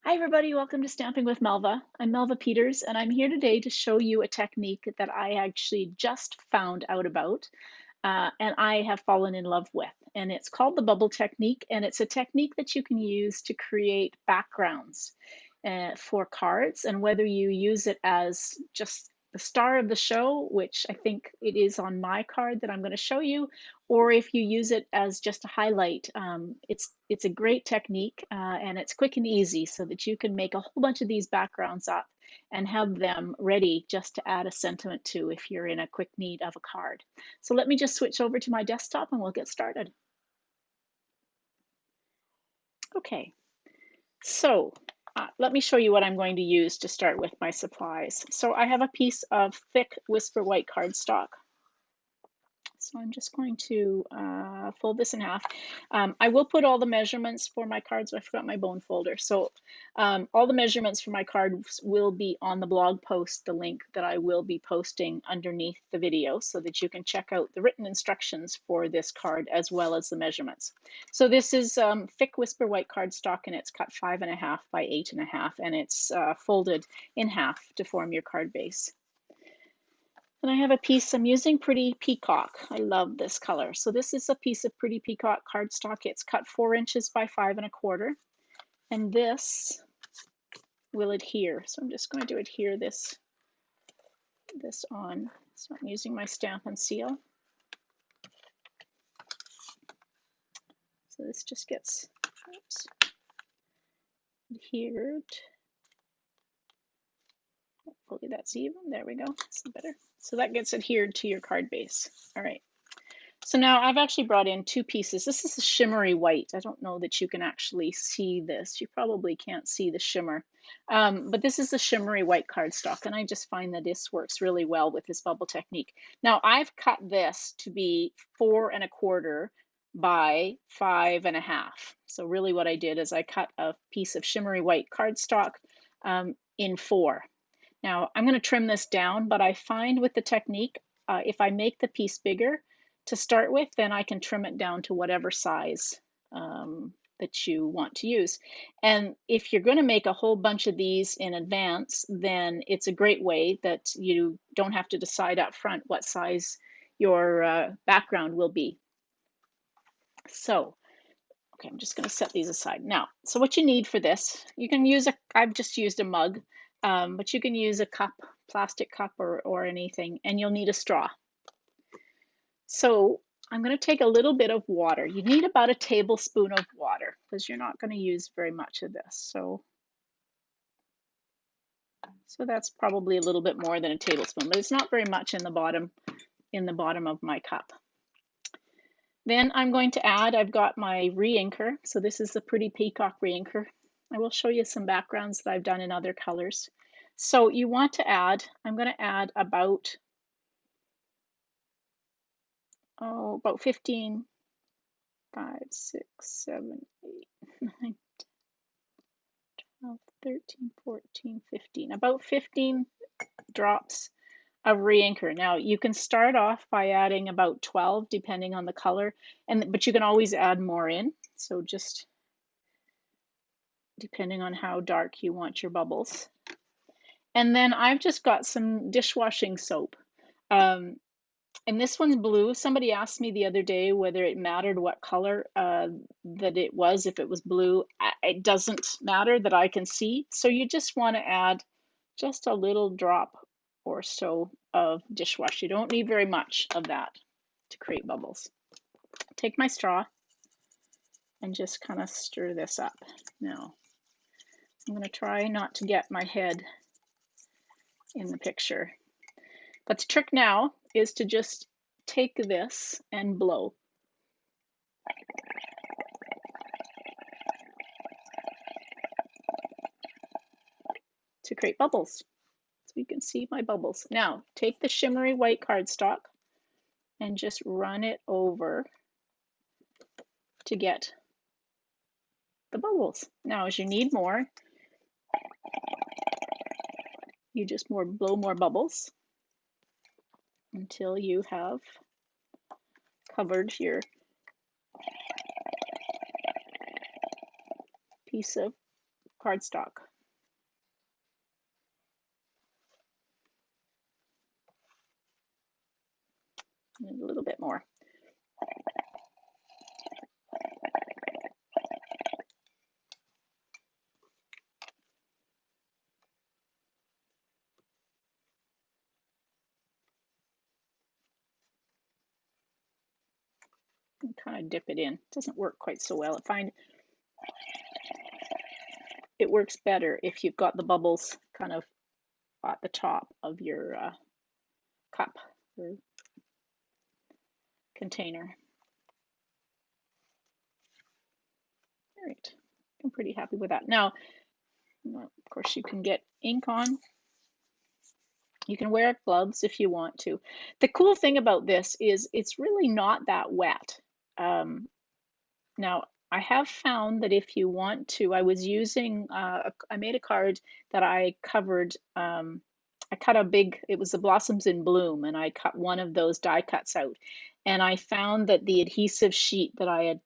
Hi everybody, welcome to Stamping with Melva. I'm Melva Peters and I'm here today to show you a technique that I actually just found out about and I have fallen in love with. And it's called the bubble technique, and it's a technique that you can use to create backgrounds for cards. And whether you use it as just the star of the show, which I think it is on my card that I'm going to show you, or if you use it as just a highlight, it's a great technique and it's quick and easy so that you can make a whole bunch of these backgrounds up and have them ready just to add a sentiment to if you're in a quick need of a card. So let me just switch over to my desktop and we'll get started. Okay, so let me show you what I'm going to use to start with my supplies. So I have a piece of thick Whisper White cardstock. So I'm just going to fold this in half. I will put all the measurements for my cards. I forgot my bone folder. So all the measurements for my cards will be on the blog post, the link that I will be posting underneath the video so that you can check out the written instructions for this card as well as the measurements. So this is thick Whisper White cardstock, and it's cut 5.5 by 8.5, and it's folded in half to form your card base. And I have a piece, I'm using Pretty Peacock. I love this color. So this is a piece of Pretty Peacock cardstock. It's cut 4 inches by 5.25. And this will adhere. So I'm just going to adhere this on. So I'm using my Stamp and Seal. So this just gets adhered. Hopefully that's even. There we go. That's better. So that gets adhered to your card base. All right. So now I've actually brought in 2 pieces. This is a shimmery white. I don't know that you can actually see this. You probably can't see the shimmer. But this is a shimmery white cardstock, and I just find that this works really well with this bubble technique. Now I've cut this to be 4.25 by 5.5. So really what I did is I cut a piece of shimmery white cardstock in 4. Now I'm going to trim this down, but I find with the technique, if I make the piece bigger to start with, then I can trim it down to whatever size that you want to use. And if you're going to make a whole bunch of these in advance, then it's a great way that you don't have to decide up front what size your background will be. So, okay, I'm just going to set these aside. Now, so what you need for this, you can use I've just used a mug, but you can use a cup, plastic cup or anything, and you'll need a straw. So I'm going to take a little bit of water. You need about a tablespoon of water because you're not going to use very much of this. So that's probably a little bit more than a tablespoon, but it's not very much in the bottom of my cup. Then I'm going to add, I've got my Reinker. So this is the Pretty Peacock Reinker. I will show you some backgrounds that I've done in other colors. So you want to add, I'm going to add about 15, 5, 6, 7, 8, 9, 12, 13, 14, 15, about 15 drops of Reinker. Now you can start off by adding about 12 depending on the color, but you can always add more in. So just depending on how dark you want your bubbles. And then I've just got some dishwashing soap. And this one's blue. Somebody asked me the other day whether it mattered what color that it was, if it was blue. It doesn't matter that I can see. So you just want to add just a little drop or so of dishwash. You don't need very much of that to create bubbles. Take my straw and just kind of stir this up. Now, I'm going to try not to get my head in the picture. But the trick now is to just take this and blow. To create bubbles. So you can see my bubbles. Now, take the shimmery white cardstock and just run it over to get the bubbles. Now, as you need more, you just blow more bubbles until you have covered your piece of cardstock. And a little bit more. And kind of dip it in. It doesn't work quite so well. I find it works better if you've got the bubbles kind of at the top of your cup or container. All right, I'm pretty happy with that. Now, of course, you can get ink on. You can wear gloves if you want to. The cool thing about this is it's really not that wet. Now, I have found that if you want to, I was using, I made a card that I covered, I cut a big, it was the Blossoms in Bloom, and I cut one of those die cuts out. And I found that the adhesive sheet that I had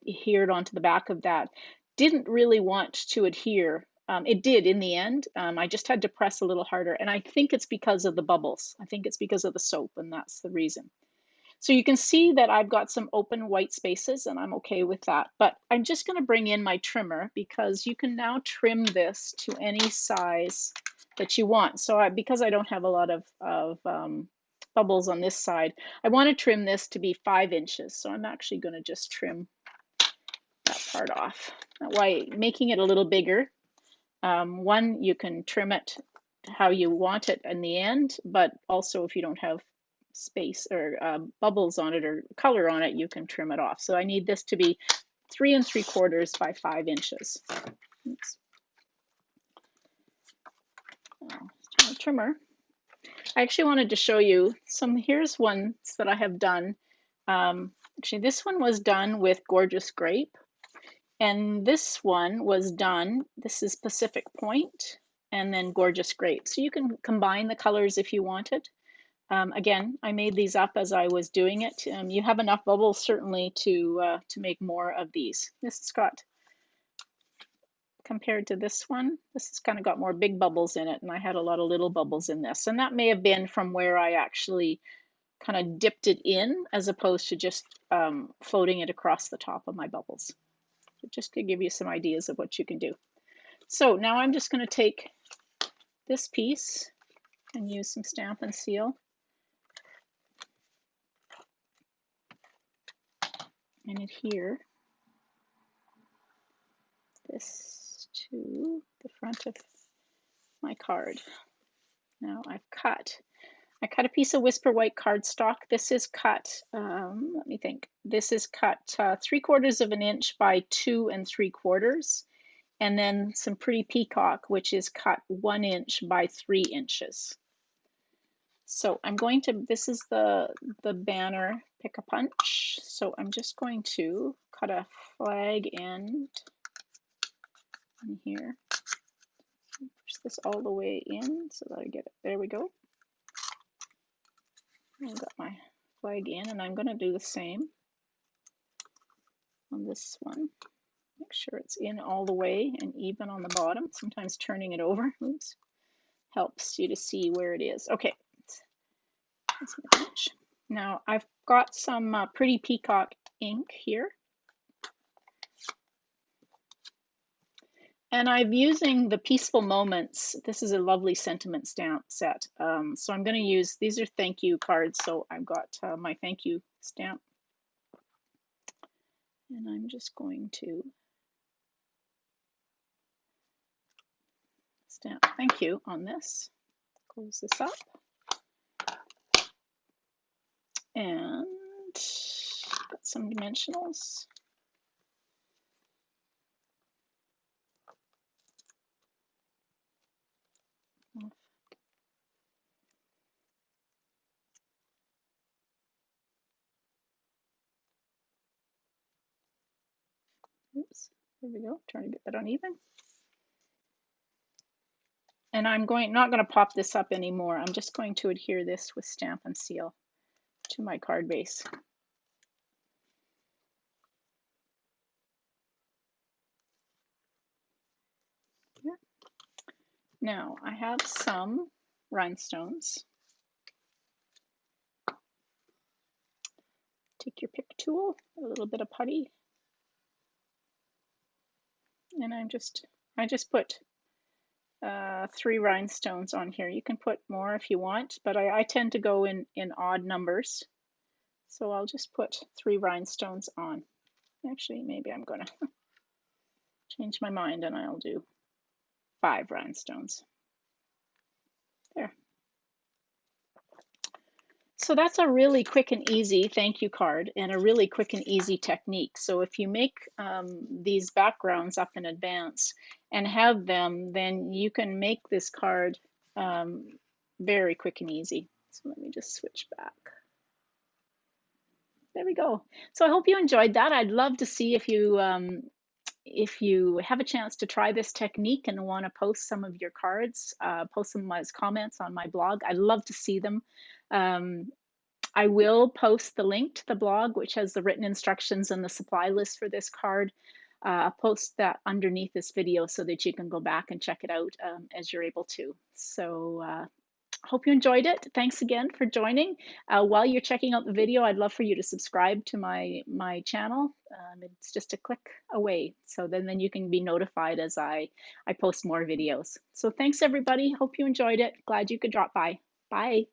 adhered onto the back of that didn't really want to adhere. It did in the end. I just had to press a little harder. And I think it's because of the bubbles. I think it's because of the soap, and that's the reason. So you can see that I've got some open white spaces, and I'm okay with that. But I'm just going to bring in my trimmer because you can now trim this to any size that you want. So because I don't have a lot of bubbles on this side, I want to trim this to be 5 inches. So I'm actually going to just trim that part off. Now, why making it a little bigger? One, you can trim it how you want it in the end, but also if you don't have space or bubbles on it or color on it, you can trim it off. So I need this to be 3 3/4 by 5 inches. Oops. Trimmer. I actually wanted to show you some, here's ones that I have done. Actually, this one was done with Gorgeous Grape. And this one was done, this is Pacific Point, and then Gorgeous Grape. So you can combine the colors if you wanted. Again, I made these up as I was doing it. You have enough bubbles certainly to make more of these. This has got, compared to this one, this has kind of got more big bubbles in it, and I had a lot of little bubbles in this. And that may have been from where I actually kind of dipped it in as opposed to just floating it across the top of my bubbles. Just to give you some ideas of what you can do. So now I'm just going to take this piece and use some Stamp and Seal and adhere this to the front of my card. Now I cut a piece of Whisper White cardstock. This is cut, let me think, this is cut 3/4 of an inch by 2 3/4, and then some Pretty Peacock, which is cut 1 inch by 3 inches. So I'm going to, this is the banner Pick a Punch. So I'm just going to cut a flag end in here. Push this all the way in so that I get it. There we go. I've got my flag in, and I'm going to do the same on this one. Make sure it's in all the way and even on the bottom. Sometimes turning it over, oops, helps you to see where it is. Okay, that's my punch. Now I've got some Pretty Peacock ink here. And I'm using the Peaceful Moments. This is a lovely sentiment stamp set. So I'm going to use, these are thank you cards. So I've got my thank you stamp. And I'm just going to stamp thank you on this. Close this up. And got some dimensionals. Oops, there we go, trying to get that uneven. And I'm not going to pop this up anymore. I'm just going to adhere this with Stamp and Seal to my card base. Now I have some rhinestones. Take your pick tool, a little bit of putty, and I just put 3 rhinestones on here. You can put more if you want, but I tend to go in odd numbers. So I'll just put 3 rhinestones on. Actually, maybe I'm gonna change my mind and I'll do 5 rhinestones. There. So that's a really quick and easy thank you card and a really quick and easy technique. So if you make these backgrounds up in advance and have them, then you can make this card very quick and easy. So let me just switch back. There we go. So I hope you enjoyed that. I'd love to see if you have a chance to try this technique and want to post some of your cards, post them as comments on my blog. I'd love to see them. I will post the link to the blog, which has the written instructions and the supply list for this card. I'll post that underneath this video so that you can go back and check it out as you're able to. So hope you enjoyed it. Thanks again for joining. While you're checking out the video, I'd love for you to subscribe to my channel. It's just a click away. So then you can be notified as I post more videos. So thanks everybody. Hope you enjoyed it. Glad you could drop by. Bye.